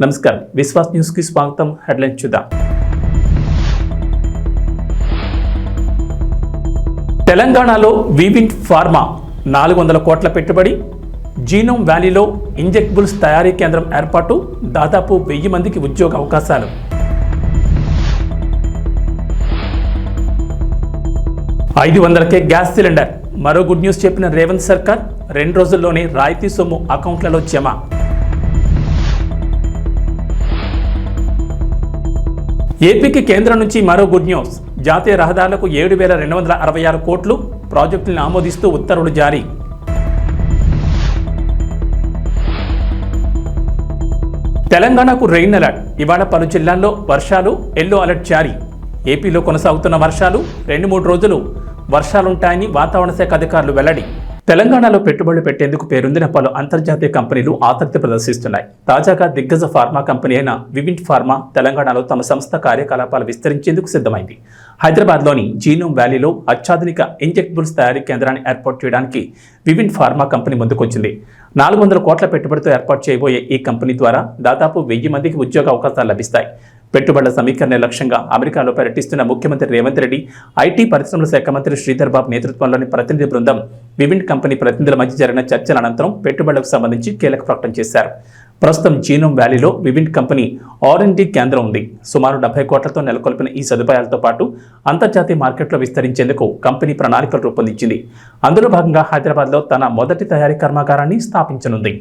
నమస్కారం విశ్వాస్ న్యూస్ కి స్వాగతం. హెడ్లైన్ చూద్దాం. తెలంగాణలో వివింట్ ఫార్మా 400 కోట్ల పెట్టుబడి, జీనోమ్ వ్యాలీలో ఇంజెక్టబుల్స్ తయారీ కేంద్రం ఏర్పాటు, దాదాపు 1000 మందికి ఉద్యోగ అవకాశాలు. $500కే గ్యాస్ సిలిండర్, మరో గుడ్ న్యూస్ చెప్పిన రేవంత్ సర్కార్. 2 రోజుల్లోనే రాయితీ సొమ్ము అకౌంట్లలో జమ. ఏపీకి కేంద్రం నుంచి మరో గుడ్ న్యూస్. జాతీయ రహదారులకు 7,266 కోట్లు, ప్రాజెక్టులను ఆమోదిస్తూ ఉత్తర్వులు జారీ. తెలంగాణకు రెయిన్ అలర్ట్. ఇవాళ పలు జిల్లాల్లో వర్షాలు, ఎల్లో అలర్ట్ జారీ. ఏపీలో కొనసాగుతున్న వర్షాలు 2-3 రోజులు వర్షాలుంటాయని వాతావరణ శాఖ అధికారులు వెల్లడి. తెలంగాణలో పెట్టుబడులు పెట్టేందుకు పేరొందిన పలు అంతర్జాతీయ కంపెనీలు ఆసక్తి ప్రదర్శిస్తున్నాయి. తాజాగా దిగ్గజ ఫార్మా కంపెనీ అయిన వివింట్ ఫార్మా తెలంగాణలో తమ సంస్థ కార్యకలాపాలు విస్తరించేందుకు సిద్ధమైంది. హైదరాబాద్లోని జీనోమ్ వ్యాలీలో అత్యాధునిక ఇంజెక్టబుల్స్ తయారీ కేంద్రాన్ని ఏర్పాటు చేయడానికి వివింట్ ఫార్మా కంపెనీ ముందుకొచ్చింది. 400 కోట్ల పెట్టుబడితో ఏర్పాటు చేయబోయే ఈ కంపెనీ ద్వారా దాదాపు 1000 మందికి ఉద్యోగ అవకాశాలు లభిస్తాయి. పెట్టుబడుల సమీకరణ లక్ష్యంగా అమెరికాలో పర్యటిస్తున్న ముఖ్యమంత్రి రేవంత్ రెడ్డి, ఐటీ పరిశ్రమల శాఖ మంత్రి శ్రీధర్ బాబు నేతృత్వంలోని ప్రతినిధి బృందం వివింట్ కంపెనీ ప్రతినిధుల మధ్య జరిగిన చర్చల అనంతరం పెట్టుబడులకు సంబంధించి కీలక ప్రకటన చేశారు. ప్రస్తుతం జీనోమ్ వ్యాలీలో వివింట్ కంపెనీ R&D కేంద్రం ఉంది. సుమారు 70 కోట్లతో నెలకొల్పిన ఈ సదుపాయాలతో పాటు అంతర్జాతీయ మార్కెట్లో విస్తరించేందుకు కంపెనీ ప్రణాళికలు రూపొందించింది. అందులో భాగంగా హైదరాబాద్లో తన మొదటి తయారీ కర్మాగారాన్ని స్థాపించనుంది.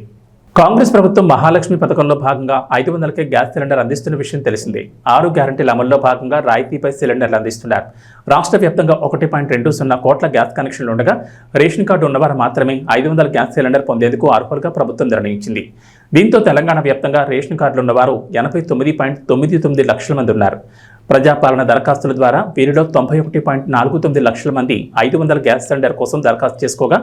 కాంగ్రెస్ ప్రభుత్వం మహాలక్ష్మి పథకంలో భాగంగా 500కే గ్యాస్ సిలిండర్ అందిస్తున్న విషయం తెలిసిందే. 6 గ్యారంటీల అమల్లో భాగంగా రాయితీపై సిలిండర్లు అందిస్తున్నారు. రాష్ట్ర వ్యాప్తంగా 1.20 కోట్ల గ్యాస్ కనెక్షన్లు ఉండగా రేషన్ కార్డు ఉన్నవారు మాత్రమే 500 గ్యాస్ సిలిండర్ పొందేందుకు అర్హులుగా ప్రభుత్వం నిర్ణయించింది. దీంతో తెలంగాణ వ్యాప్తంగా రేషన్ కార్డులు ఉన్నవారు 89.99 లక్షల మంది ఉన్నారు. ప్రజాపాలన దరఖాస్తుల ద్వారా వీరిలో 91.49 లక్షల మంది 500 గ్యాస్ సిలిండర్ కోసం దరఖాస్తు చేసుకోగా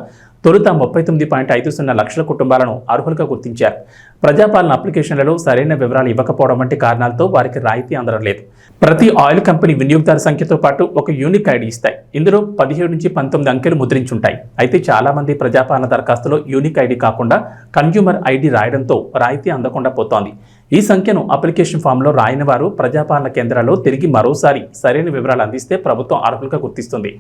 తొలుత 39.50 లక్షల కుటుంబాలను అర్హులుగా గుర్తించారు. ప్రజాపాలన అప్లికేషన్లలో సరైన వివరాలు ఇవ్వకపోవడం వంటి కారణాలతో వారికి రాయితీ అందడం లేదు. ప్రతి ఆయిల్ కంపెనీ వినియోగదారు సంఖ్యతో పాటు ఒక యూనిక్ ఐడి ఇస్తాయి. ఇందులో 17 నుంచి 19 అంకెలు ముద్రించుంటాయి. అయితే చాలా మంది ప్రజాపాలన దరఖాస్తులో యూనిక్ ఐడి కాకుండా కన్జ్యూమర్ ఐడి రాయడంతో రాయితీ అందకుండా పోతోంది. ఈ సంఖ్యను అప్లికేషన్ ఫామ్లో రాయని వారు ప్రజాపాలన కేంద్రాల్లో తిరిగి మరోసారి సరైన వివరాలు అందిస్తే ప్రభుత్వం అర్హులుగా గుర్తిస్తుంది.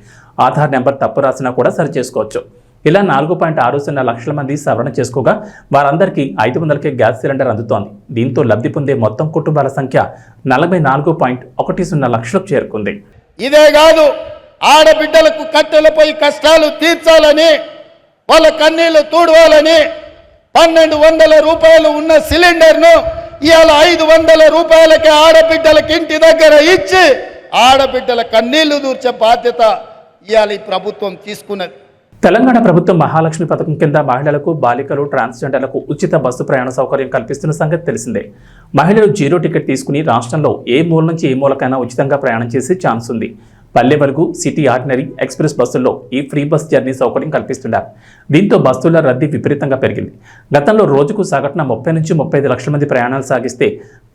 ఆధార్ నెంబర్ తప్పు రాసినా కూడా సరిచేసుకోవచ్చు. ఇలా 4.60 లక్షల మంది సవరణ చేసుకోగా వారందరికీ 500కే గ్యాస్ సిలిండర్ అందుతోంది. దీంతో లబ్ధి పొందే మొత్తం కుటుంబాల సంఖ్య 44.10 లక్షలకు చేరుకుంది. ఇదే కాదు, ఆడబిడ్డలకు కట్టెలపై కష్టాలు తీర్చాలని, వాళ్ళ కన్నీళ్లు తూడవాలని 1200 రూపాయలు ఉన్న సిలిండర్ను ఇవాళ 500 రూపాయలకి ఆడబిడ్డలకి ఇంటి దగ్గర ఇచ్చి ఆడబిడ్డల కన్నీళ్లు దూర్చే బాధ్యత ఇవాళ ఈ ప్రభుత్వం తీసుకున్నది. తెలంగాణ ప్రభుత్వం మహాలక్ష్మి పథకం కింద మహిళలకు, బాలికలు, ట్రాన్స్జెండర్లకు ఉచిత బస్సు ప్రయాణ సౌకర్యం కల్పిస్తున్న సంగతి తెలిసిందే. మహిళలు 0 టికెట్ తీసుకుని రాష్ట్రంలో ఏ మూల నుంచి ఏ మూలకైనా ఉచితంగా ప్రయాణం చేసే ఛాన్స్ ఉంది. Palle Velugu, city ordinary, express బస్సుల్లో ఈ ఫ్రీ బస్ జర్నీ సౌకర్యం కల్పిస్తున్నారు. దీంతో బస్సుల రద్దీ విపరీతంగా పెరిగింది. గతంలో రోజుకు సగటున 30 నుంచి 35 లక్షల మంది ప్రయాణాలు సాగిస్తే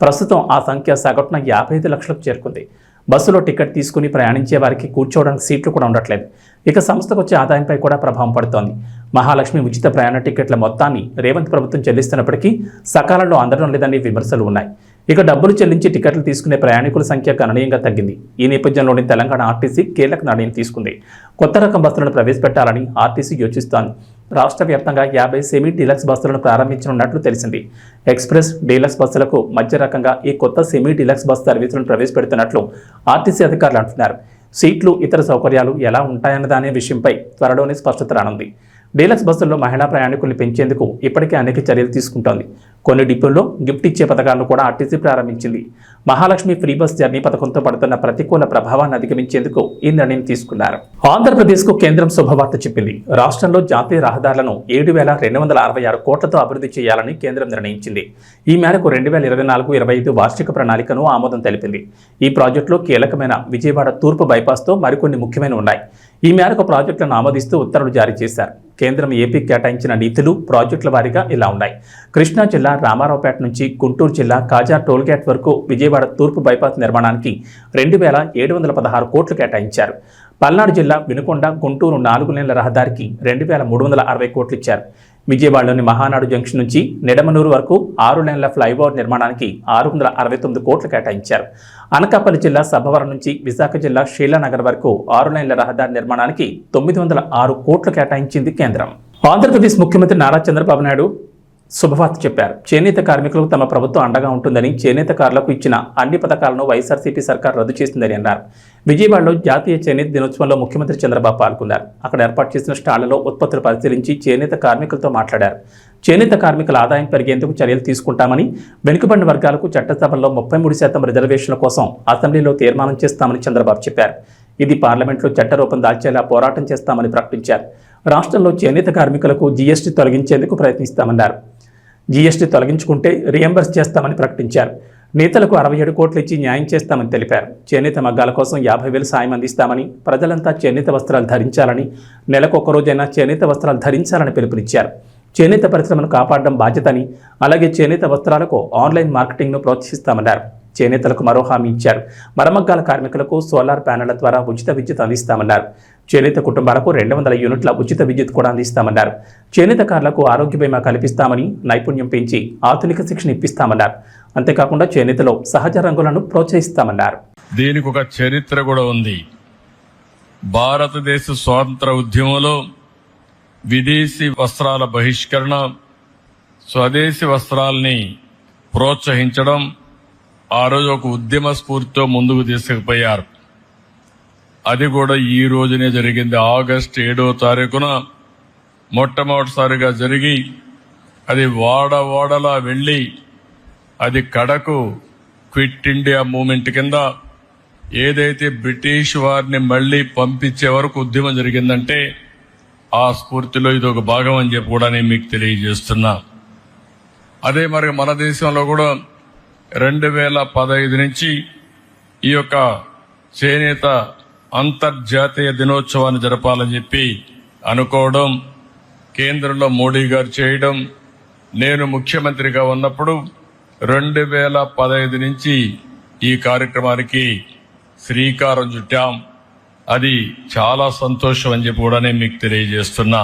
ప్రస్తుతం ఆ సంఖ్య సగటున 55 లక్షలకు చేరుకుంది. బస్సులో టికెట్ తీసుకుని ప్రయాణించే వారికి కూర్చోవడానికి సీట్లు కూడా ఉండట్లేదు. ఇక సంస్థకు వచ్చే ఆదాయంపై కూడా ప్రభావం పడుతోంది. మహాలక్ష్మి ఉచిత ప్రయాణ టికెట్ల మొత్తాన్ని రేవంత్ ప్రభుత్వం చెల్లిస్తున్నప్పటికీ సకాలంలో అందడం లేదని విమర్శలు ఉన్నాయి. ఇక డబ్బులు చెల్లించి టికెట్లు తీసుకునే ప్రయాణికుల సంఖ్య గణనీయంగా తగ్గింది. ఈ నేపథ్యంలోని తెలంగాణ ఆర్టీసీ కీలక నిర్ణయం తీసుకుంది. కొత్త రకం బస్సులను ప్రవేశపెట్టాలని ఆర్టీసీ యోచిస్తోంది. రాష్ట్ర వ్యాప్తంగా 50 సెమీ డీలక్స్ బస్సులను ప్రారంభించనున్నట్లు తెలిసింది. ఎక్స్ప్రెస్, డీలక్స్ బస్సులకు మధ్య రకంగా ఈ కొత్త సెమీ డీలక్స్ బస్సు సర్వీసులను ప్రవేశపెడుతున్నట్లు ఆర్టీసీ అధికారులు అంటున్నారు. సీట్లు, ఇతర సౌకర్యాలు ఎలా ఉంటాయన్నదనే విషయంపై త్వరలోనే స్పష్టత రానుంది. డీలక్స్ బస్సుల్లో మహిళా ప్రయాణికుల్ని పెంచేందుకు ఇప్పటికే అనేక చర్యలు తీసుకుంటోంది. కొన్ని డిపోల్లో గిఫ్ట్ ఇచ్చే పథకాలను కూడా ఆర్టీసీ ప్రారంభించింది. మహాలక్ష్మి ఫ్రీ బస్ జర్నీ పథకంతో పడుతున్న ప్రతికూల ప్రభావాన్ని అధిగమించేందుకు ఈ నిర్ణయం తీసుకున్నారు. ఆంధ్రప్రదేశ్కు కేంద్రం శుభవార్త చెప్పింది. రాష్ట్రంలో జాతీయ రహదారులను 7,266 కోట్లతో అభివృద్ధి చేయాలని కేంద్రం నిర్ణయించింది. ఈ మేరకు 2024-25 వార్షిక ప్రణాళికను ఆమోదం తెలిపింది. ఈ ప్రాజెక్టులో కీలకమైన విజయవాడ తూర్పు బైపాస్తో మరికొన్ని ముఖ్యమైనవి ఉన్నాయి. ఈ మేరకు ప్రాజెక్టులను ఆమోదిస్తూ ఉత్తర్వులు జారీ చేశారు. కేంద్రం ఏపీకి కేటాయించిన నిధులు ప్రాజెక్టుల వారీగా ఇలా ఉన్నాయి. కృష్ణా జిల్లా రామారావుపేట నుంచి గుంటూరు జిల్లా కాజా టోల్గేట్ వరకు విజయవాడ తూర్పు బైపాస్ నిర్మాణానికి 2,716 కోట్లు కేటాయించారు. పల్నాడు జిల్లా వినుకొండ గుంటూరు 4 లేన్ల రహదారికి 2,360 కోట్లు ఇచ్చారు. విజయవాడలోని మహానాడు జంక్షన్ నుంచి నిడమనూరు వరకు 6 లేన్ల ఫ్లైఓవర్ నిర్మాణానికి 669 కోట్లు కేటాయించారు. అనకాపల్లి జిల్లా సభవరం నుంచి విశాఖ జిల్లా షీలానగర్ వరకు 6 లేన్ల రహదారి నిర్మాణానికి 906 కోట్లు కేటాయించింది కేంద్రం. ఆంధ్రప్రదేశ్ ముఖ్యమంత్రి నారా చంద్రబాబు నాయుడు శుభవార్త చెప్పారు. చేనేత కార్మికులకు తమ ప్రభుత్వం అండగా ఉంటుందని, చేనేతకారులకు ఇచ్చిన అన్ని పథకాలను వైఎస్ఆర్సీపీ సర్కార్ రద్దు చేసిందని అన్నారు. విజయవాడలో జాతీయ చేనేత దినోత్సవంలో ముఖ్యమంత్రి చంద్రబాబు పాల్గొన్నారు. అక్కడ ఏర్పాటు చేసిన స్టాళ్లలో ఉత్పత్తులు పరిశీలించి చేనేత కార్మికులతో మాట్లాడారు. చేనేత కార్మికుల ఆదాయం పెరిగేందుకు చర్యలు తీసుకుంటామని, వెనుకబడిన వర్గాలకు చట్టసభల్లో 33% రిజర్వేషన్ల కోసం అసెంబ్లీలో తీర్మానం చేస్తామని చంద్రబాబు చెప్పారు. ఇది పార్లమెంట్లో చట్టరూపం దాల్చేలా పోరాటం చేస్తామని ప్రకటించారు. రాష్ట్రంలో చేనేత కార్మికులకు జీఎస్టీ తొలగించేందుకు ప్రయత్నిస్తామన్నారు. జీఎస్టీ తొలగించుకుంటే రియంబర్స్ చేస్తామని ప్రకటించారు. నేతలకు 67 కోట్లు ఇచ్చి న్యాయం చేస్తామని తెలిపారు. చేనేత మగ్గాల కోసం 50,000 సాయం అందిస్తామని, ప్రజలంతా చేనేత వస్త్రాలు ధరించాలని, నెలకొక రోజైనా చేనేత వస్త్రాలు ధరించాలని పిలుపునిచ్చారు. చేనేత పరిశ్రమను కాపాడడం బాధ్యతని, అలాగే చేనేత వస్త్రాలకు ఆన్లైన్ మార్కెటింగ్ను ప్రోత్సహిస్తామన్నారు. చేనేతలకు మరో హామీ ఇచ్చారు. మరమగ్గాల కార్మికులకు సోలార్ ప్యానెళ్ల ద్వారా ఉచిత విద్యుత్ అందిస్తామన్నారు. చేనేత కుటుంబాలకు 200 యూనిట్ల ఉచిత విద్యుత్ కూడా అందిస్తామన్నారు. చేనేతకారులకు ఆరోగ్య బీమా కల్పిస్తామని, నైపుణ్యం పెంచి ఆధునిక శిక్షణ ఇప్పిస్తామన్నారు. అంతేకాకుండా చేనేతలో సహజ రంగులను ప్రోత్సహిస్తామన్నారు. దీనికి ఒక చరిత్ర కూడా ఉంది. భారతదేశ స్వాతంత్ర ఉద్యమంలో విదేశీ వస్త్రాల బహిష్కరణ, స్వదేశీ వస్త్రాల్ని ప్రోత్సహించడం ఆ రోజు ఒక ఉద్యమ స్ఫూర్తితో ముందుకు తీసుకుపోయారు. అది కూడా ఈ రోజునే జరిగింది. ఆగస్టు 7వ తారీఖున మొట్టమొదటిసారిగా జరిగి, అది వాడలా వెళ్లి, అది కడకు క్విట్ ఇండియా మూవ్మెంట్ కింద ఏదైతే బ్రిటిష్ వారిని మళ్లీ పంపించే వరకు ఉద్యమం జరిగిందంటే ఆ స్ఫూర్తిలో ఇది ఒక భాగం అని చెప్పి కూడా నేను మీకు తెలియజేస్తున్నా. అదే మరి మన దేశంలో కూడా 2015 నుంచి ఈ యొక్క చేనేత అంతర్జాతీయ దినోత్సవాన్ని జరపాలని చెప్పి అనుకోవడం, కేంద్రంలో మోడీ గారు చేయడం, నేను ముఖ్యమంత్రిగా ఉన్నప్పుడు 2015 నుంచి ఈ కార్యక్రమానికి శ్రీకారం చుట్టాం. అది చాలా సంతోషం అని చెప్పి కూడా నేను మీకు తెలియజేస్తున్నా.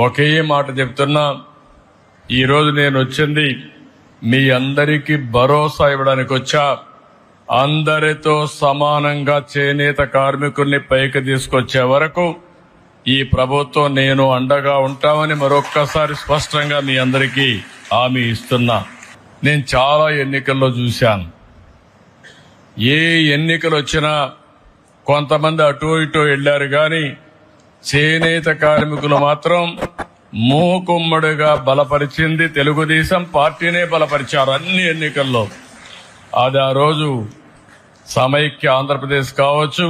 ఒకే మాట చెప్తున్నా, ఈరోజు నేను వచ్చింది మీ అందరికీ భరోసా ఇవ్వడానికి వచ్చా. అందరితో సమానంగా చేనేత కార్మికుల్ని పైకి తీసుకొచ్చే వరకు ఈ ప్రభుత్వం నేను అండగా ఉంటామని మరొక్కసారి స్పష్టంగా మీ అందరికీ హామీ ఇస్తున్నా. నేను చాలా ఎన్నికల్లో చూశాను. ఏ ఎన్నికలు వచ్చినా కొంతమంది అటూ ఇటూ వెళ్లారు, కానీ చేనేత కార్మికులు మాత్రం మూకుమ్మడిగా బలపరిచింది తెలుగుదేశం పార్టీనే బలపరిచారు అన్ని ఎన్నికల్లో. అది ఆ రోజు సమైక్య ఆంధ్రప్రదేశ్ కావచ్చు,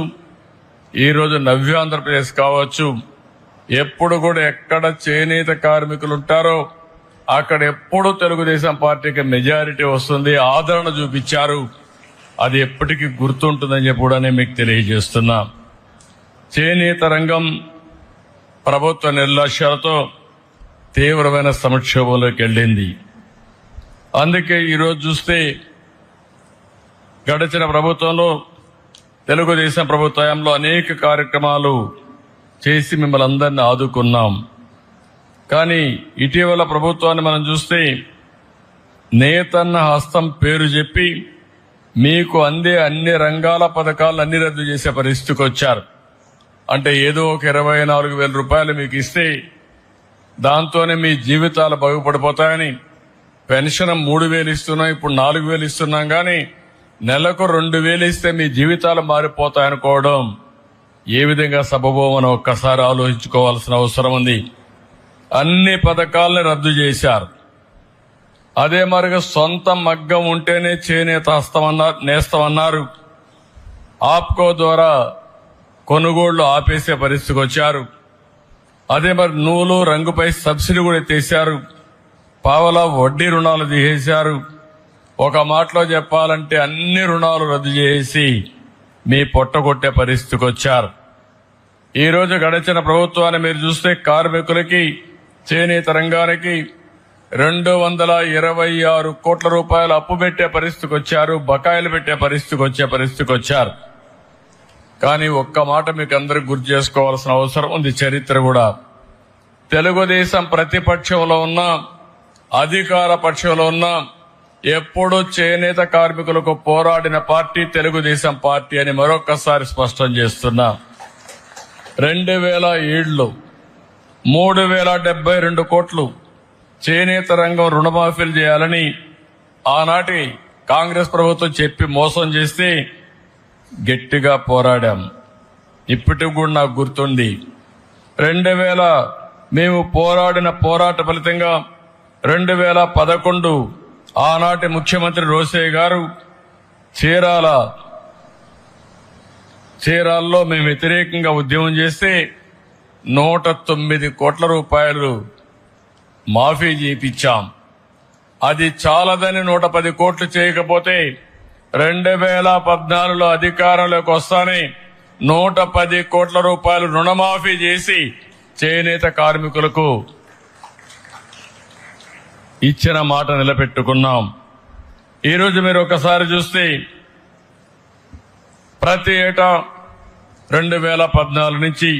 ఈరోజు నవ్య ఆంధ్రప్రదేశ్ కావచ్చు, ఎప్పుడు కూడా ఎక్కడ చేనేత కార్మికులు ఉంటారో అక్కడ ఎప్పుడు తెలుగుదేశం పార్టీకి మెజారిటీ వస్తుంది, ఆదరణ చూపించారు. అది ఎప్పటికీ గుర్తుంటుందని చెప్పి కూడా నేను మీకు తెలియజేస్తున్నా. చేనేత రంగం ప్రభుత్వ నిర్లక్ష్యాలతో తీవ్రమైన సంక్షోభంలోకి వెళ్ళింది. అందుకే ఈరోజు చూస్తే గడిచిన ప్రభుత్వంలో, తెలుగుదేశం ప్రభుత్వంలో అనేక కార్యక్రమాలు చేసి మిమ్మల్ని అందరినీ ఆదుకున్నాం. కానీ ఇటీవల ప్రభుత్వాన్ని మనం చూస్తే నేతన్న హస్తం పేరు చెప్పి మీకు అందే అన్ని రంగాల పథకాలను అన్ని రద్దు చేసే పరిస్థితికి వచ్చారు. అంటే ఏదో ఒక 24,000 రూపాయలు మీకు ఇస్తే దాంతోనే మీ జీవితాలు బాగుపడిపోతాయని, పెన్షన్ 3,000 ఇస్తున్నాం, ఇప్పుడు 4,000 ఇస్తున్నాం, కానీ నెలకు 2,000 ఇస్తే మీ జీవితాలు మారిపోతాయనుకోవడం ఏ విధంగా సబబో మనం ఒక్కసారి ఆలోచించుకోవాల్సిన అవసరం ఉంది. అన్ని పథకాలను రద్దు చేశారు. అదే మరిగా సొంత మగ్గం ఉంటేనే చేనేత నేస్తామన్నారు. ఆప్కో ద్వారా కొనుగోళ్లు ఆపేసే పరిస్థితికి వచ్చారు. అదే మరి నూలు రంగుపై సబ్సిడీ కూడా ఎత్తేశారు. పావలా వడ్డీ రుణాలు తీసేశారు. ఒక మాటలో చెప్పాలంటే అన్ని రుణాలు రద్దు చేసి మీ పొట్టగొట్టే పరిస్థితికి వచ్చారు. ఈ రోజు గడిచిన ప్రభుత్వాన్ని మీరు చూస్తే కార్మికులకి, చేనేత రంగానికి 226 కోట్ల రూపాయలు అప్పు పెట్టే పరిస్థితికి వచ్చారు, బకాయిలు పెట్టే పరిస్థితికి వచ్చారు. కానీ ఒక్క మాట మీకు అందరికి గుర్తు చేసుకోవాల్సిన అవసరం ఉంది. చరిత్ర కూడా తెలుగుదేశం ప్రతిపక్షంలో ఉన్నా అధికార పక్షంలో ఉన్నా ఎప్పుడూ చేనేత కార్మికులకు పోరాడిన పార్టీ తెలుగుదేశం పార్టీ అని మరొక్కసారి స్పష్టం చేస్తున్నా. 2007లో 3072 కోట్లు చేనేత రంగం రుణమాఫీలు చేయాలని ఆనాటి కాంగ్రెస్ ప్రభుత్వం చెప్పి మోసం చేస్తే గట్టిగా పోరాడాం. ఇప్పటికి కూడా నాకు గుర్తుంది. 2000 మేము పోరాడిన పోరాట ఫలితంగా 2011 ఆనాటి ముఖ్యమంత్రి రోసయ్య గారు చీరాల్లో మేము వ్యతిరేకంగా ఉద్యమం చేస్తే 109 కోట్ల రూపాయలు మాఫీ చేయించాం. అది చాలదని 110 కోట్లు చేయకపోతే 2014లో అధికారంలోకి వస్తానే 110 కోట్ల రూపాయలు రుణమాఫీ చేసి చేనేత కార్మికులకు ఇచ్చిన మాట నిలబెట్టుకున్నాం. ఈరోజు మీరు ఒకసారి చూస్తే ప్రతి ఏటా 2014 నుంచి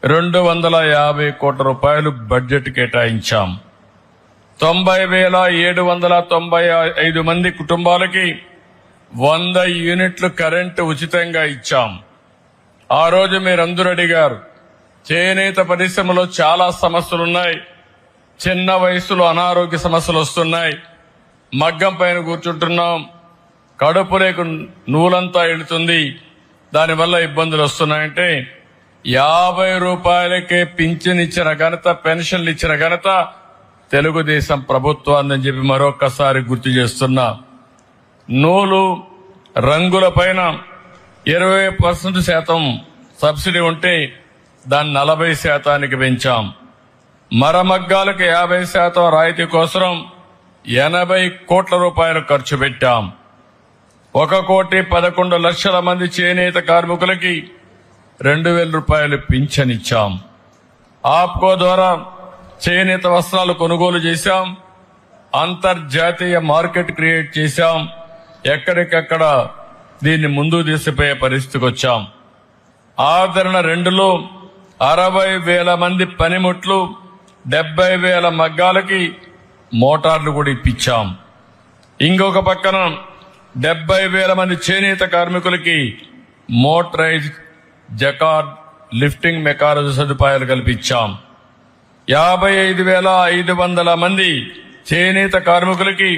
250 కోట్ల రూపాయలు బడ్జెట్ కేటాయించాం. 90,795 మంది కుటుంబాలకి 100 యూనిట్లు కరెంటు ఉచితంగా ఇచ్చాం. ఆ రోజు మీరందరూ అడిగారు, చేనేత పరిశ్రమలో చాలా సమస్యలున్నాయి, చిన్న వయసులో అనారోగ్య సమస్యలు వస్తున్నాయి, మగ్గం పైన కూర్చుంటున్నాం, కడుపు రేకు నూలంతా వెళుతుంది, దానివల్ల ఇబ్బందులు వస్తున్నాయంటే 50 రూపాయలకే పింఛన్ ఇచ్చిన ఘనత, పెన్షన్లు ఇచ్చిన ఘనత తెలుగుదేశం ప్రభుత్వాన్ని చెప్పి మరొక్కసారి గుర్తు చేస్తున్నా. నూలు రంగుల పైన 20% సబ్సిడీ ఉంటే దాన్ని 40% పెంచాం. మరమగ్గాలకు 50% రాయితీ కోసం 80 కోట్ల రూపాయలు ఖర్చు పెట్టాం. 1,11,00,000 మంది చేనేత కార్మికులకి 2,000 రూపాయలు పింఛన్ ఇచ్చాం. ఆప్కో ద్వారా చేనేత వస్త్రాలు కొనుగోలు చేశాం. అంతర్జాతీయ మార్కెట్ క్రియేట్ చేశాం. ఎక్కడికక్కడ దీన్ని ముందుకు తీసుకుపోయే పరిస్థితికి వచ్చాం. ఆదరణ 2లో 60,000 మంది పనిముట్లు, 70,000 మగ్గాలకి మోటార్లు కూడా ఇప్పించాం. ఇంకొక పక్కన 70,000 మంది చేనేత కార్మికులకి మోటరైజ్ జకార్డ్ లిఫ్టింగ్ మెకానిజం సదుపాయాలు కల్పించాం. 55,500 మంది చేనేత కార్మికులకి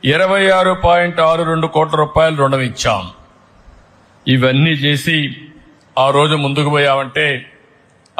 26.62 కోట్ల రూపాయలు రుణం ఇచ్చాం. ఇవన్నీ చేసి ఆ రోజు ముందుకు పోయామంటే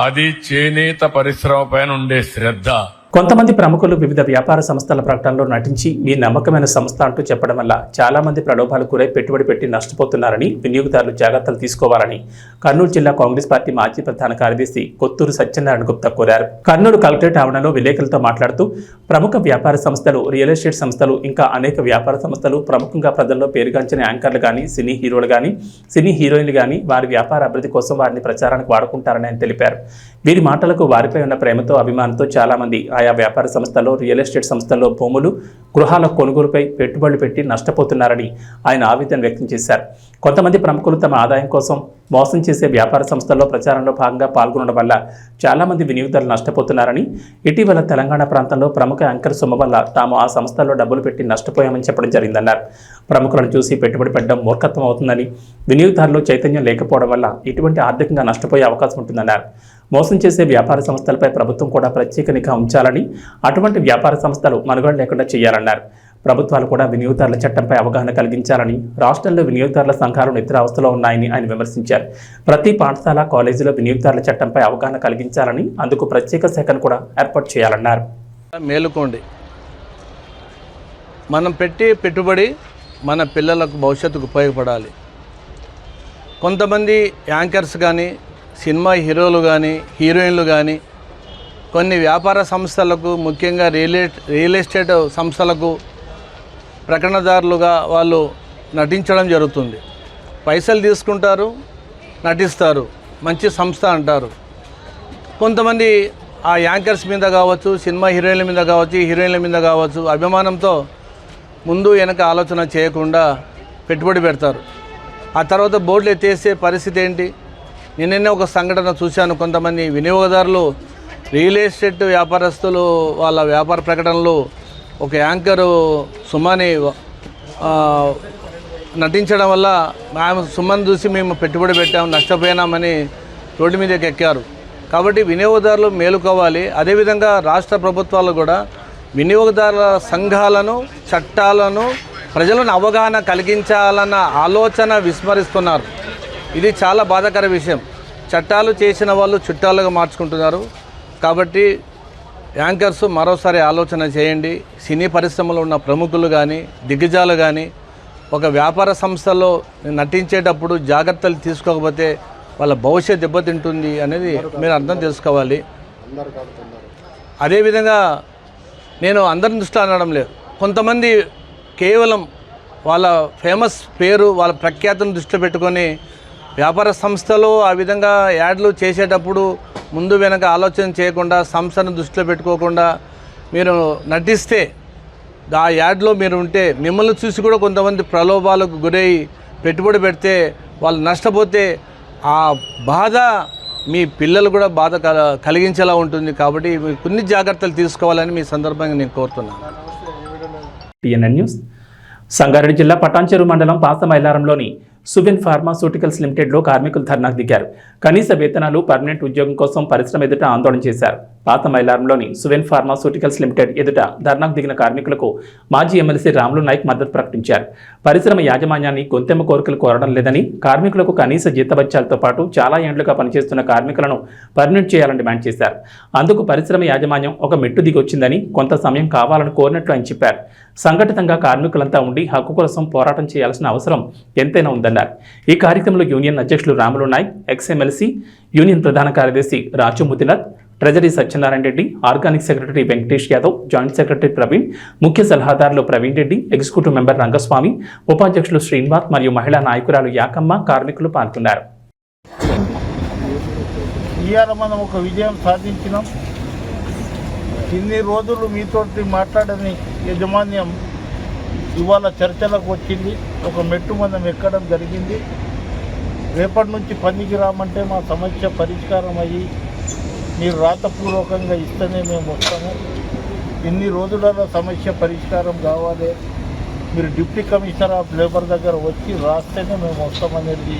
అది చేనేత పరిశ్రమ పైన ఉండే శ్రద్ధ. కొంతమంది ప్రముఖులు వివిధ వ్యాపార సంస్థల ప్రకటనలో నటించి మీ నమ్మకమైన సంస్థ అంటూ చెప్పడం వల్ల చాలా మంది ప్రలోభాలకు గురై పెట్టుబడి పెట్టి నష్టపోతున్నారని వినియోగదారులు జాగ్రత్తలు తీసుకోవాలని కర్నూలు జిల్లా కాంగ్రెస్ పార్టీ మాజీ ప్రధాన కార్యదర్శి కొత్తూరు సత్యనారాయణ గుప్తా కోరారు. కర్నూలు కలెక్టరేట్ ఆవరణలో విలేకరులతో మాట్లాడుతూ ప్రముఖ వ్యాపార సంస్థలు, రియల్ ఎస్టేట్ సంస్థలు, ఇంకా అనేక వ్యాపార సంస్థలు ప్రముఖంగా ప్రజల్లో పేరుగాంచిన యాంకర్లు కానీ, సినీ హీరోలు కానీ, సినీ హీరోయిన్లు కానీ వారి వ్యాపార అభివృద్ధి కోసం వారిని ప్రచారానికి వాడుకుంటారని ఆయన తెలిపారు. వీరి మాటలకు వారిపై ఉన్న ప్రేమతో, అభిమానంతో చాలా మంది ఆయా వ్యాపార సంస్థల్లో, రియల్ ఎస్టేట్ సంస్థల్లో భూములు, గృహాల కొనుగోలుపై పెట్టుబడులు పెట్టి నష్టపోతున్నారని ఆయన ఆవేదన వ్యక్తం చేశారు. కొంతమంది ప్రముఖులు తమ ఆదాయం కోసం మోసం చేసే వ్యాపార సంస్థల్లో ప్రచారంలో భాగంగా పాల్గొనడం వల్ల చాలా మంది వినియోగదారులు నష్టపోతున్నారని, ఇటీవల తెలంగాణ ప్రాంతంలో ప్రముఖ యాంకర్ సొమ్ము వల్ల తాము ఆ సంస్థల్లో డబ్బులు పెట్టి నష్టపోయామని చెప్పడం జరిగిందన్నారు. ప్రముఖులను చూసి పెట్టుబడి పెట్టడం మూర్ఖత్వం అవుతుందని, వినియోగదారులు చైతన్యం లేకపోవడం వల్ల ఇటువంటి ఆర్థికంగా నష్టపోయే అవకాశం ఉంటుందన్నారు. మోసం చేసే వ్యాపార సంస్థలపై ప్రభుత్వం కూడా ప్రత్యేక నిఘా ఉంచాలని, అటువంటి వ్యాపార సంస్థలు మనుగడ లేకుండా చేయాలన్నారు. ప్రభుత్వాలు కూడా వినియోగదారుల చట్టంపై అవగాహన కలిగించాలని, రాష్ట్రంలో వినియోగదారుల సంఘాలు నిద్రావస్థలో ఉన్నాయని ఆయన విమర్శించారు. ప్రతి పాఠశాల, కాలేజీలో వినియోగదారుల చట్టంపై అవగాహన కలిగించాలని, అందుకు ప్రత్యేక శాఖను కూడా ఏర్పాటు చేయాలన్నారు. మేలుకోండి, మనం పెట్టే పెట్టుబడి మన పిల్లలకు భవిష్యత్తుకు ఉపయోగపడాలి. కొంతమంది యాంకర్స్ కానీ, సినిమా హీరోలు కానీ, హీరోయిన్లు కానీ కొన్ని వ్యాపార సంస్థలకు, ముఖ్యంగా రియల్ ఎస్టేట్ సంస్థలకు ప్రకటనదారులుగా వాళ్ళు నటించడం జరుగుతుంది. పైసలు తీసుకుంటారు, నటిస్తారు, మంచి సంస్థ అంటారు. కొంతమంది ఆ యాంకర్స్ మీద కావచ్చు, సినిమా హీరోయిన్ల మీద కావచ్చు, హీరోయిన్ల మీద కావచ్చు అభిమానంతో ముందు వెనక ఆలోచన చేయకుండా పెట్టుబడి పెడతారు. ఆ తర్వాత బోర్డులు ఎత్తేసే పరిస్థితి ఏంటి? నిన్ననే ఒక సంఘటన చూశాను. కొంతమంది వినియోగదారులు రియల్ ఎస్టేట్ వ్యాపారస్తులు వాళ్ళ వ్యాపార ప్రకటనలు ఒక యాంకరు సుమని నటించడం వల్ల ఆమె సుమన్ చూసి మేము పెట్టుబడి పెట్టాము నష్టపోయినామని రోడ్డు మీదకి ఎక్కారు. కాబట్టి వినియోగదారులు మేలుకోవాలి. అదేవిధంగా రాష్ట్ర ప్రభుత్వాలు కూడా వినియోగదారుల సంఘాలను చట్టాలను ప్రజలను అవగాహన కలిగించాలన్న ఆలోచన విస్మరిస్తున్నారు. ఇది చాలా బాధాకర విషయం. చట్టాలు చేసిన వాళ్ళు చుట్టాలుగా మార్చుకుంటున్నారు. కాబట్టి యాంకర్స్ మరోసారి ఆలోచన చేయండి. సినీ పరిశ్రమలో ఉన్న ప్రముఖులు కానీ దిగ్గజాలు కానీ ఒక వ్యాపార సంస్థలో నటించేటప్పుడు జాగ్రత్తలు తీసుకోకపోతే వాళ్ళ భవిష్యత్ దెబ్బతింటుంది అనేది మీరు అర్థం చేసుకోవాలి. అదేవిధంగా నేను అందరిని దృష్టిలో అనడం లేదు. కొంతమంది కేవలం వాళ్ళ ఫేమస్ పేరు వాళ్ళ ప్రఖ్యాతిని దృష్టిలో పెట్టుకొని వ్యాపార సంస్థలో ఆ విధంగా యాడ్లు చేసేటప్పుడు ముందు వెనక ఆలోచన చేయకుండా సంస్థను దృష్టిలో పెట్టుకోకుండా మీరు నటిస్తే ఆ యాడ్లో మీరు ఉంటే మిమ్మల్ని చూసి కూడా కొంతమంది ప్రలోభాలకు గురై పెట్టుబడి పెడితే వాళ్ళు నష్టపోతే ఆ బాధ మీ పిల్లలు కూడా బాధ కలిగించేలా ఉంటుంది. కాబట్టి కొన్ని జాగ్రత్తలు తీసుకోవాలని మీ సందర్భంగా నేను కోరుతున్నాను. TNN news. సంగారెడ్డి జిల్లా పటాన్చెరు మండలం పాసమైలారంలోని సువెన్ ఫార్మాస్యూటికల్స్ లిమిటెడ్లో కార్మికులు ధర్నాకు దిగారు. కనీస వేతనాలు, పర్మనెంట్ ఉద్యోగం కోసం పరిశ్రమ ఎదుట ఆందోళన చేశారు. పాతమైలారంలోని సువెన్ ఫార్మాస్యూటికల్స్ లిమిటెడ్ ఎదుట ధర్నాకు దిగిన కార్మికులకు మాజీ ఎమ్మెల్సీ రాములు నాయక్ మద్దతు ప్రకటించారు. పరిశ్రమ యాజమాన్యాన్ని గొంతెమ్మ కోరికలు కోరడం లేదని, కార్మికులకు కనీస జీతభత్యాలతో పాటు చాలా ఏండ్లుగా పనిచేస్తున్న కార్మికులను పర్మనెంట్ చేయాలని డిమాండ్ చేశారు. అందుకు పరిశ్రమ యాజమాన్యం ఒక మెట్టు దిగొచ్చిందని, కొంత సమయం కావాలని కోరినట్లు ఆయన చెప్పారు. సంఘటితంగా కార్మికులంతా ఉండి హక్కు కోసం పోరాటం చేయాల్సిన అవసరం ఎంతైనా ఉందన్నారు. ఈ కార్యక్రమంలో యూనియన్ అధ్యక్షులు రాములు నాయక్, ఎక్స్ఎమ్మెల్సీ యూనియన్ ప్రధాన కార్యదర్శి Raju Mudinath, treasury Satyanarayana Reddy, organic secretary Venkatesh Yadav, joint secretary Praveen, ముఖ్య సలహాదారులు ప్రవీణ్ రెడ్డి, ఎగ్జిక్యూటివ్ మెంబర్ రంగస్వామి, ఉపాధ్యక్షులు శ్రీనివాస్ మరియు మహిళా నాయకురాలు యాకమ్మ కార్మికులు పాల్గొన్నారు. ఇవాళ మనం ఒక విజయం సాధించినాం. ఇన్ని రోజులు మీతోటి మాట్లాడని యాజమాన్యం ఇవాళ చర్చలకు వచ్చింది. ఒక మెట్టు మనం ఎక్కడం జరిగింది. రేపటి నుంచి పనికి రామంటే మా సమస్య పరిష్కారం అయ్యి మీరు రాతపూర్వకంగా ఇస్తేనే మేము వస్తాము. ఇన్ని రోజులలో సమస్య పరిష్కారం కావాలి. మీరు డిప్యూటీ కమిషనర్ ఆఫ్ లేబర్ దగ్గర వచ్చి రాస్తేనే మేము వస్తామనేది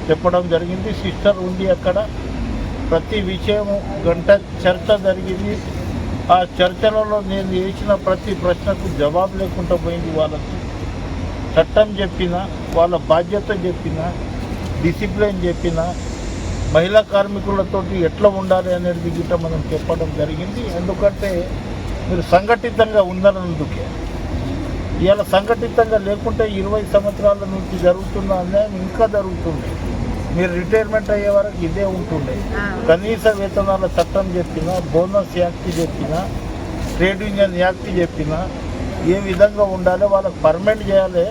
చెప్పడం జరిగింది. సిస్టర్ ఉండి అక్కడ ప్రతి విషయము గంట చర్చ జరిగింది. ఆ చర్చలలో నేను వేసిన ప్రతి ప్రశ్నకు జవాబు లేకుండా పోయింది. వాళ్ళకి చట్టం చెప్పినా, వాళ్ళ బాధ్యత చెప్పినా, డిసిప్లిన్ చెప్పినా, మహిళా కార్మికులతో ఎట్లా ఉండాలి అనేది గిట్ట మనం చెప్పడం జరిగింది. ఎందుకంటే మీరు సంఘటితంగా ఉన్నందుకే. ఇవాళ సంఘటితంగా లేకుంటే 20 సంవత్సరాల నుంచి జరుగుతున్న అన్యాయం ఇంకా జరుగుతుంది. మీరు రిటైర్మెంట్ అయ్యే వరకు ఇదే ఉంటుండే. కనీస వేతనాల చట్టం చెప్పినా, బోనస్ యాక్ట్ చెప్పినా, ట్రేడ్ యూనియన్ యాక్ట్ చెప్పినా ఏ విధంగా ఉండాలి, వాళ్ళకి పర్మనెంట్ చేయాలి.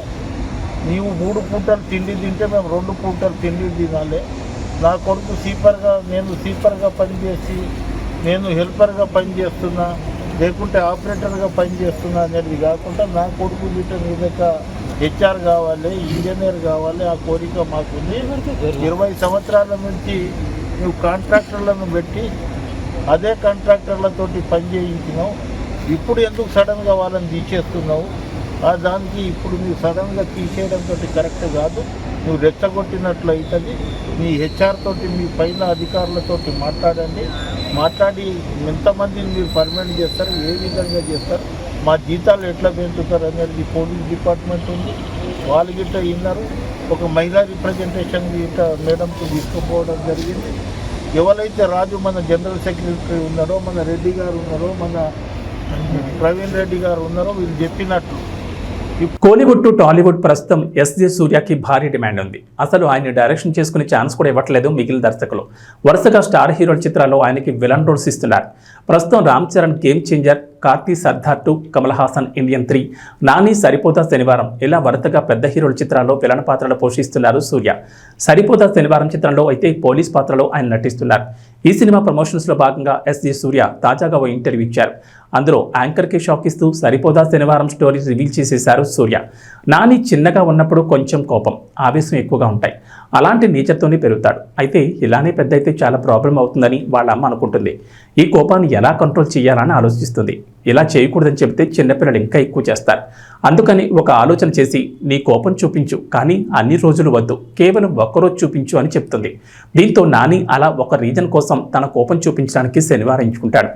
నీవు 3 పూటలు తిండి తింటే మేము 2 పూటలు తిండి తినాలి. నా కొడుకు నేను సీపర్గా పనిచేసి నేను హెల్పర్గా పనిచేస్తున్నా, లేకుంటే ఆపరేటర్గా పనిచేస్తున్నా అనేది కాకుండా నా కొడుకు గిట్ట మీదక హెచ్ఆర్ కావాలి, ఇంజనీర్ కావాలి. ఆ కోరిక మాకుంది. 20 సంవత్సరాల నుంచి నువ్వు కాంట్రాక్టర్లను పెట్టి అదే కాంట్రాక్టర్లతోటి పని చేయించినావు. ఇప్పుడు ఎందుకు సడన్గా వాళ్ళని తీసేస్తున్నావు? దానికి ఇప్పుడు నువ్వు సడన్గా తీసేయడంతో కరెక్ట్ కాదు. నువ్వు రెచ్చగొట్టినట్లు అవుతుంది. మీ హెచ్ఆర్ తోటి, మీ పైన అధికారులతోటి మాట్లాడి ఎంతమందిని మీరు పర్మనెంట్ చేస్తారు, ఏ విధంగా చేస్తారు, మా జీతాలు ఎట్లా పెంచుతారు అనేది పోలీస్ డిపార్ట్మెంట్ ఉంది. వాళ్ళు గిట్ట విన్నారు. ఒక మహిళా రిప్రజెంటేషన్ గిట్ట మేడంతో తీసుకుపోవడం జరిగింది. ఎవరైతే రాజు మన జనరల్ సెక్రటరీ ఉన్నారో, మన రెడ్డి గారు ఉన్నారో, మన ప్రవీణ్ రెడ్డి గారు ఉన్నారో వీళ్ళు చెప్పినట్లు కోలీవుడ్ టు టాలీవుడ్ ప్రస్తుతం ఎస్జే సూర్యకి భారీ డిమాండ్ ఉంది. అసలు ఆయన డైరెక్షన్ చేసుకునే ఛాన్స్ కూడా ఇవ్వట్లేదు మిగిలిన దర్శకులు. వరుసగా స్టార్ హీరోల చిత్రాల్లో ఆయనకి విలన్ రోల్స్ ఇస్తున్నారు. ప్రస్తుతం Ram Charan game changer, Karthi Sardar 2, Kamal Haasan Indian 3, Nani Saripodhaa Sanivaaram ఇలా వరుసగా పెద్ద హీరోల చిత్రాల్లో విలన్ పాత్రలు పోషిస్తున్నారు సూర్య. సరిపోతా శనివారం చిత్రంలో అయితే పోలీస్ పాత్రలో ఆయన నటిస్తున్నారు. ఈ సినిమా ప్రమోషన్స్లో భాగంగా ఎస్జే సూర్య తాజాగా ఓ ఇంటర్వ్యూ ఇచ్చారు. అందులో యాంకర్కి షాక్ ఇస్తూ సరిపోదా శనివారం స్టోరీ రివీల్ చేసేశారు సూర్య. నాని చిన్నగా ఉన్నప్పుడు కొంచెం కోపం, ఆవేశం ఎక్కువగా ఉంటాయి. అలాంటి నేచర్తోనే పెరుగుతాడు. అయితే ఇలానే పెద్ద అయితే చాలా ప్రాబ్లం అవుతుందని వాళ్ళ అమ్మ అనుకుంటుంది. ఈ కోపాన్ని ఎలా కంట్రోల్ చేయాలని ఆలోచిస్తుంది. ఇలా చేయకూడదని చెబితే చిన్నపిల్లలు ఇంకా ఎక్కువ చేస్తారు. అందుకని ఒక ఆలోచన చేసి నీ కోపం చూపించు, కానీ అన్ని రోజులు వద్దు, కేవలం ఒక్కరోజు చూపించు అని చెప్తుంది. దీంతో నాని అలా ఒక రీజన్ కోసం తన కోపం చూపించడానికి శనివారం ఎంచుకుంటాడు.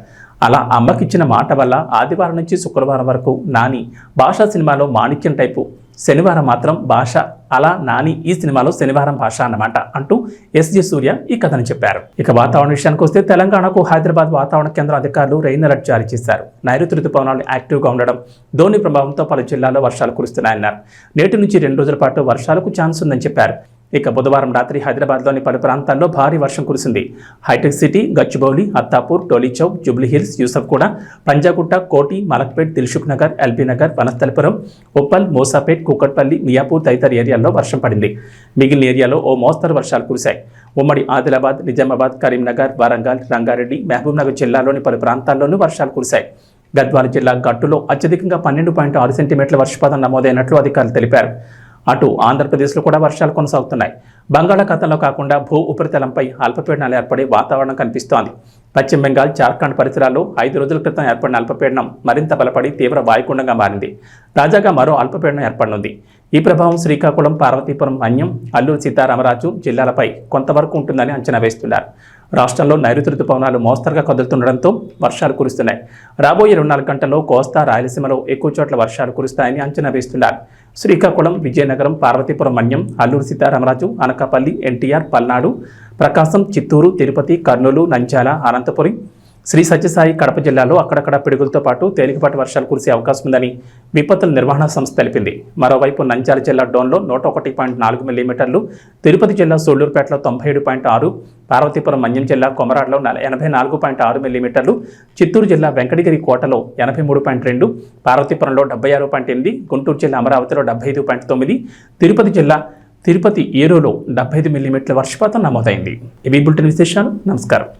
అలా అమ్మకిచ్చిన మాట వల్ల ఆదివారం నుంచి శుక్రవారం వరకు నాని భాషా సినిమాలో మాణిక్యం టైపు, శనివారం మాత్రం భాష. అలా నాని ఈ సినిమాలో శనివారం భాష అన్నమాట అంటూ ఎస్జే సూర్య ఈ కథను చెప్పారు. ఇక వాతావరణ విషయానికి వస్తే తెలంగాణకు హైదరాబాద్ వాతావరణ కేంద్రం అధికారులు రెయిన్ అలర్ట్ జారీ చేశారు. నైరుతి రుతుపవనాలు యాక్టివ్గా ఉండడం, ధోని ప్రభావంతో పలు జిల్లాల్లో వర్షాలు కురుస్తున్నాయన్నారు. నేటి నుంచి 2 రోజుల పాటు వర్షాలకు ఛాన్స్ ఉందని చెప్పారు. ఇక బుధవారం రాత్రి హైదరాబాద్లోని పలు ప్రాంతాల్లో భారీ వర్షం కురిసింది. హైటెక్ సిటీ, గచ్చిబౌలి, అత్తాపూర్, టోలీచౌక్, జూబ్లీహిల్స్, యూసఫ్గూడ, పంజాగుట్ట, కోటి, మలక్పేట్, దిల్సుఖ్ నగర్, ఎల్బీ నగర్, వనస్థలిపురం, ఉప్పల్, మోసాపేట్, కూకట్పల్లి, మియాపూర్ తదితర ఏరియాల్లో వర్షం పడింది. మిగిలిన ఏరియాలో ఓ మోస్తరు వర్షాలు కురిశాయి. ఉమ్మడి ఆదిలాబాద్, నిజామాబాద్, కరీంనగర్, వరంగల్, రంగారెడ్డి, మహబూబ్నగర్ జిల్లాలోని పలు ప్రాంతాల్లోనూ వర్షాలు కురిశాయి. గద్వాల జిల్లా గట్టులో అత్యధికంగా 12.6 సెంటీమీటర్ల వర్షపాతం నమోదైనట్లు అధికారులు తెలిపారు. అటు ఆంధ్రప్రదేశ్లో కూడా వర్షాలు కొనసాగుతున్నాయి. బంగాళాఖాతంలో కాకుండా భూ ఉపరితలంపై అల్పపీడనాలు ఏర్పడే వాతావరణం కనిపిస్తోంది. పశ్చిమ బెంగాల్, జార్ఖండ్ పరిసరాల్లో 5 రోజుల క్రితం ఏర్పడిన అల్పపీడనం మరింత బలపడి తీవ్ర వాయుగుండంగా మారింది. తాజాగా మరో అల్పపీడనం ఏర్పడనుంది. ఈ ప్రభావం శ్రీకాకుళం, పార్వతీపురం, మన్యం, అల్లూరు సీతారామరాజు జిల్లాలపై కొంతవరకు ఉంటుందని అంచనా వేస్తున్నారు. రాష్ట్రంలో నైరుతి రుతుపవనాలు మోస్తరుగా కదులుతుండడంతో వర్షాలు కురుస్తున్నాయి. రాబోయే 24 గంటల్లో కోస్తా, రాయలసీమలో ఎక్కువ చోట్ల వర్షాలు కురుస్తాయని అంచనా వేస్తున్నారు. శ్రీకాకుళం, విజయనగరం, పార్వతీపురం, మన్యం, అల్లూరు సీతారామరాజు, అనకాపల్లి, ఎన్టీఆర్, పల్నాడు, ప్రకాశం, చిత్తూరు, తిరుపతి, కర్నూలు, నంద్యాల, అనంతపురం, శ్రీ సత్యసాయి, కడప జిల్లాలో అక్కడక్కడ పిడుగులతో పాటు తేలికపాటి వర్షాలు కురిసే అవకాశం ఉందని విపత్తుల నిర్వహణ సంస్థ తెలిపింది. మరోవైపు నంద్యాల జిల్లా డోన్లో 101.4 మిల్లీమీటర్లు, తిరుపతి జిల్లా సూళ్లూరుపేటలో 97.6, పార్వతీపురం, మన్యం జిల్లా కొమరాడలో 84.6 మిల్లీమీటర్లు, చిత్తూరు జిల్లా వెంకటగిరి కోటలో 83.2, పార్వతీపురంలో 76.8, గుంటూరు జిల్లా అమరావతిలో 75.9, తిరుపతి జిల్లా తిరుపతి ఏరులో 75 మిల్లీమీటర్ల వర్షపాతం నమోదైంది. ఇవి బులెటిన్ విశేషాలు. నమస్కారం.